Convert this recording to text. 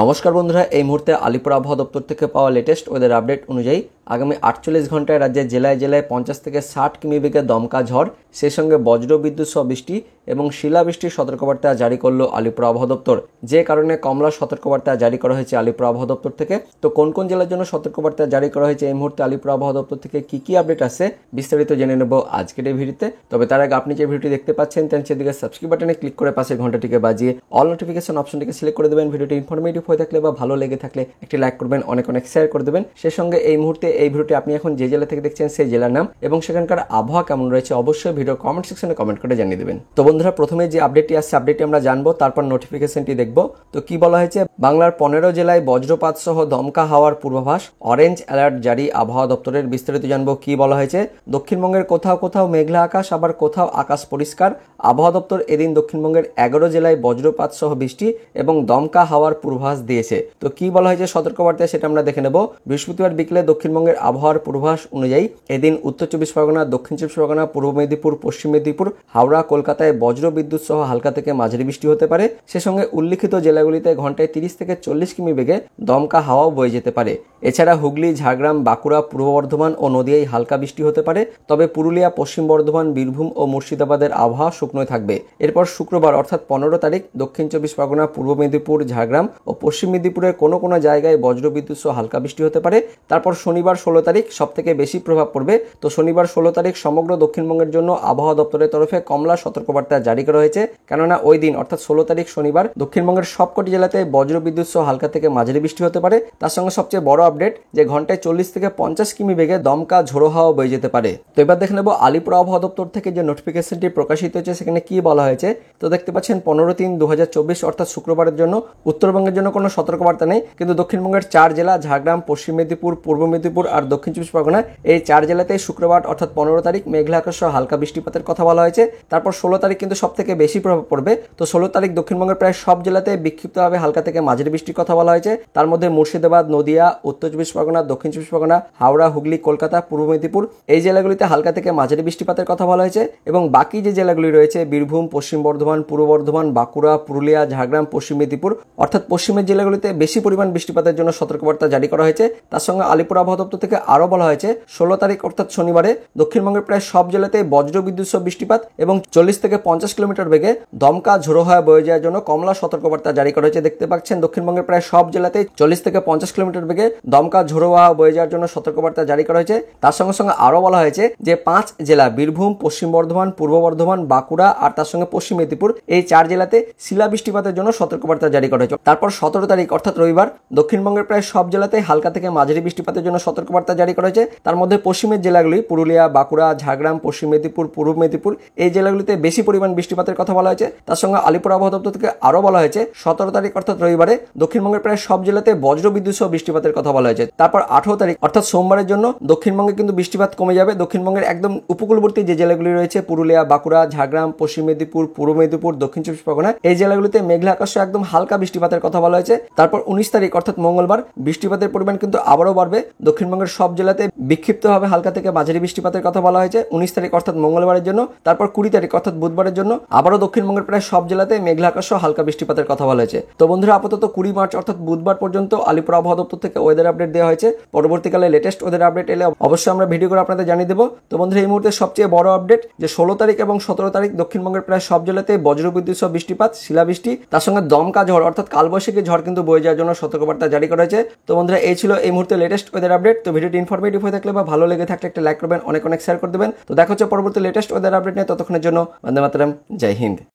নমস্কার বন্ধুরা, এই মুহূর্তে আলিপুর আবহাওয়া দপ্তর থেকে পাওয়া লেটেস্ট ওয়েদার আপডেট অনুযায়ী আগামী 48 ঘন্টায় রাজ্যের জেলায় জেলায় 50 থেকে 60 কিমি বেগে দমকা ঝড়, সেই সঙ্গে বজ্র বিদ্যুৎ সহ বৃষ্টি এবং শিলাবৃষ্টির সতর্কবার্তা জারি করলো আলিপুর আবহাওয়া দপ্তর, যে কারণে কমলা সতর্কবার্তা জারি করা হয়েছে আলিপুর আবহাওয়া দপ্তর থেকে। তো কোন কোন জেলার জন্য সতর্কবার্তা জারি করা হয়েছে, এই মুহূর্তে আলিপুর আবহাওয়া দপ্তর থেকে কি আপডেট আছে বিস্তারিত জেনে নেব আজকের এই ভিডিওতে। তবে তার আগে আপনি যে ভিডিওটি দেখতে পাচ্ছেন তার সেদিকে সাবস্ক্রাইব বাটনে ক্লিক করে পাশে ঘন্টাটিকে বাজিয়ে অল নোটিফিকেশন অপশনটিকে সিলেক্ট করে দেবেন। ভিডিওটি ইনফরমেটিভ হয়ে থাকলে বা ভালো লেগে থাকলে একটি লাইক করবেন, অনেক শেয়ার করে দেবেন। সেই সঙ্গে এই মুহূর্তে এই ভিডিওটি আপনি এখন যে জেলা থেকে দেখছেন সেই জেলার নাম এবং সেখানকার আবহাওয়া কেমন রয়েছে অবশ্যই ভিডিও কমেন্ট সেকশনে কমেন্ট করে জানিয়ে দেবেন। তো বন্ধুরা, প্রথমে যে আপডেটটি আসছে আপডেটটি আমরা জানবো, তারপর নোটিফিকেশনটি দেখব। তো কি বলা হয়েছে, বাংলার 15 জেলায় বজ্রপাত সহ দমকা হাওয়ার পূর্বাভাস, অরেঞ্জ অ্যালার্ট জারি আবহাওয়া দপ্তরের। বিস্তারিত জানবো কি বলা হয়েছে। দক্ষিণবঙ্গের কোথাও কোথাও মেঘলা আকাশ, আবার কোথাও আকাশ পরিষ্কার। আবহাওয়া দপ্তর এদিন দক্ষিণবঙ্গের 11 জেলায় বজ্রপাত সহ বৃষ্টি এবং দমকা হাওয়ার পূর্বাভাস দিয়েছে। তো কি বলা হয়েছে সতর্কবার্তায় সেটা আমরা দেখে নেব। বৃহস্পতিবার বিকেলে দক্ষিণবঙ্গের আবহাওয়ার পূর্বাভাস অনুযায়ী এদিন উত্তর 24 পরগনা, দক্ষিণ 24 পরগনা, পূর্ব মেদিনীপুর, পশ্চিম মেদিনীপুর, হাওড়া, কলকাতায় বজ্র বিদ্যুৎ সহ হালকা থেকে মাঝারি বৃষ্টি হতে পারে। সে সঙ্গে উল্লিখিত জেলাগুলিতে ঘন্টায় 30 থেকে 40 কিমি বেগে দমকা হাওয়াও বয়ে যেতে পারে। এছাড়া হুগলি, ঝাড়গ্রাম, বাঁকুড়া, পূর্ব বর্ধমান ও নদিয়ায় হালকা বৃষ্টি হতে পারে। তবে পুরুলিয়া, পশ্চিম বর্ধমান, বীরভূম ও মুর্শিদাবাদের আবহাওয়া শুকনোই থাকবে। এরপর শুক্রবার অর্থাৎ 15 তারিখ দক্ষিণ 24 পরগনা, পূর্ব মেদিনীপুর, ঝাড়গ্রাম ও পশ্চিম মেদিনীপুরের কোনো কোনো জায়গায় বজ্র বিদ্যুৎ সহ হালকা বৃষ্টি হতে পারে। তারপর শনিবার 16 তারিখ সব থেকে বেশি প্রভাব পড়বে। তো শনিবার 16 তারিখ সমগ্র দক্ষিণবঙ্গের জন্য আবহাওয়া দপ্তরের তরফে কমলা সতর্কবার্তা জারি করা হয়েছে, কেননা ওই দিন অর্থাৎ 16 তারিখ শনিবার দক্ষিণবঙ্গের সবকটি জেলাতে বজ্র বিদ্যুৎ সহ হালকা থেকে মাঝারি বৃষ্টি হতে পারে। তার সঙ্গে সবচেয়ে বড় আপডেট যে ঘন্টায় 40 থেকে 50 কিমি বেগে দমকা ঝোড়ো হাওয়া বয়ে যেতে পারে। তো এবার দেখে নেব আলিপুর আবহাওয়া দপ্তর থেকে যে নোটিফিকেশনটি প্রকাশিত হয়েছে সেখানে কি বলা হয়েছে। তো দেখতে পাচ্ছেন 15/3/2024 অর্থাৎ শুক্রবারের জন্য উত্তরবঙ্গের জন্য কোনো সতর্কবার্তা নেই, কিন্তু দক্ষিণবঙ্গের 4 জেলা ঝাড়গ্রাম, পশ্চিম মেদিনীপুর, পূর্ব মেদিনীপুর আর দক্ষিণ 24 পরগনা, এই 4 জেলাতেই শুক্রবার অর্থাৎ 15 তারিখ মেঘলা আকাশ সহ হালকা বৃষ্টিপাতের কথা বলা হয়েছে। তারপর 16 তারিখ কিন্তু সব থেকে বেশি প্রভাব পড়বে। তো 16 তারিখ দক্ষিণবঙ্গের প্রায় সব জেলাতে বিক্ষিপ্তভাবে হালকা থেকে মাঝারি বৃষ্টির কথা বলা হয়েছে। তার মধ্যে মুর্শিদাবাদ, নদিয়া, উত্তর 24 পরগনা, দক্ষিণ 24 পরগনা, হাওড়া, হুগলি, কলকাতা, পূর্ব মেদিনীপুর এই জেলাগুলিতে হালকা থেকে মাঝারি বৃষ্টিপাতের কথা বলা হয়েছে। এবং বাকি যে জেলাগুলি রয়েছে বীরভূম, পশ্চিম বর্ধমান, পূর্ব বর্ধমান, বাঁকুড়া, পুরুলিয়া, ঝাড়গ্রাম, পশ্চিম মেদিনীপুর অর্থাৎ পশ্চিমের জেলাগুলিতে বেশি পরিমাণ বৃষ্টিপাতের জন্য সতর্কবার্তা জারি করা হয়েছে। তার সঙ্গে আলিপুর আবহাওয়া দপ্তর থেকে আরও বলা হয়েছে 16 তারিখ অর্থাৎ শনিবারে দক্ষিণবঙ্গের প্রায় সব জেলাতে বজ্র বিদ্যুৎ সহ বৃষ্টিপাত এবং 40 থেকে 50 কিলোমিটার বেগে দমকা ঝোড়ো হাওয়া বয়ে যাওয়ার জন্য কমলা সতর্কবার্তা জারি করা হয়েছে। দেখতে পাচ্ছেন দক্ষিণবঙ্গের প্রায় সব জেলাতে 40 থেকে 50 কিলোমিটার বেগে দমকা ঝোড়ো হাওয়া বয়ে যাওয়ার জন্য সতর্কবার্তা জারি করা হয়েছে। তার সঙ্গে সঙ্গে আরও বলা হয়েছে যে 5 জেলা বীরভূম, পশ্চিম বর্ধমান, পূর্ব বর্ধমান, বাঁকুড়া আর তার সঙ্গে পশ্চিম মেদিনীপুর এই 4 জেলাতে শিলা বৃষ্টিপাতের জন্য সতর্কবার্তা জারি করা হয়েছে। তারপর 17 তারিখ অর্থাৎ রবিবার দক্ষিণবঙ্গের প্রায় সব জেলাতে হালকা থেকে মাঝারি বৃষ্টিপাতের জন্য সতর্কবার্তা জারি করা হয়েছে। তার মধ্যে পশ্চিমের জেলাগুলি পুরুলিয়া, বাঁকুড়া, ঝাড়গ্রাম, পশ্চিম মেদিনীপুর, পূর্ব মেদিনীপুর এই জেলাগুলিতে বেশি পরিমাণ বৃষ্টিপাতের কথা বলা হয়েছে। তার সঙ্গে আলিপুর আবহাওয়া দপ্তর থেকে আরও বলা হয়েছে 17 তারিখ অর্থাৎ রবিবারে দক্ষিণবঙ্গের প্রায় সব জেলাতে বজ্র বিদ্যুৎ সহ বৃষ্টিপাতের কথা বলা হয়েছে। তারপর 18 তারিখ অর্থাৎ সোমবারের জন্য দক্ষিণবঙ্গে কিন্তু বৃষ্টিপাত কমে যাবে। দক্ষিণবঙ্গের একদম উপকূলবর্তী যে জেলাগুলি রয়েছে পুরুলিয়া, বাঁকুড়া, ঝাড়গ্রাম, পশ্চিম মেদিনীপুর, পূর্ব মেদিনীপুর, দক্ষিণ 24 পরগনা এই জেলাগুলিতে মেঘলা আকাশ একদম হালকা বৃষ্টিপাতের কথা বলা হয়েছে। তারপর 19 তারিখ অর্থাৎ মঙ্গলবার বৃষ্টিপাতের পরিমাণ কিন্তু আবারও বাড়বে। দক্ষিণবঙ্গের সব জেলাতে বিক্ষিপ্তভাবে হালকা থেকে মাঝারি বৃষ্টিপাতের কথা বলা হয়েছে 19 তারিখ অর্থাৎ মঙ্গলবারের জন্য। তারপর 20 তারিখ অর্থাৎ বুধবারের জন্য আবারও দক্ষিণবঙ্গের প্রায় সব জেলাতে মেঘলা আকাশ হালকা বৃষ্টিপাতের কথা বলা হয়েছে। তো বন্ধুরা, আপাতত 20 মার্চ অর্থাৎ বুধবার পর্যন্ত আলিপুর আবহাওয়া দপ্তর থেকে ওয়েদার আপডেট দেওয়া হয়েছে। পরবর্তীকালে লেটেস্ট ওয়েদার আপডেট এলে অবশ্যই আমরা ভিডিও করে আপনাদের জানিয়ে দেবো। তো বন্ধুরা, এই মুহূর্তে সবচেয়ে বড় আপডেট যে 16 তারিখ এবং 17 তারিখ দক্ষিণবঙ্গের প্রায় সব জেলাতে বজ্রবিদ্যুৎ সহ বৃষ্টিপাত, শিলাবৃষ্টি তার সঙ্গে দমকা ঝড় অর্থাৎ কালবৈশাখী ঝড় কিন্তু বয়ে যাওয়ার জন্য সতর্কবার্তা জারি করা হয়েছে। তো বন্ধুরা, এই ছিল এই মুহূর্তে লেটেস্ট ওয়েদার আপডেট। তো ভিডিওটি ইনফরমেটিভ হয়ে থাকলে বা ভালো লেগে থাকলে একটা লাইক করবেন, অনেক শেয়ার করে দেবেন। তো দেখা হচ্ছে পরবর্তী লেটেস্ট ওয়েদার আপডেট নিয়ে। ততক্ষণের জন্য বন্দে মাতরম, জয় হিন্দ।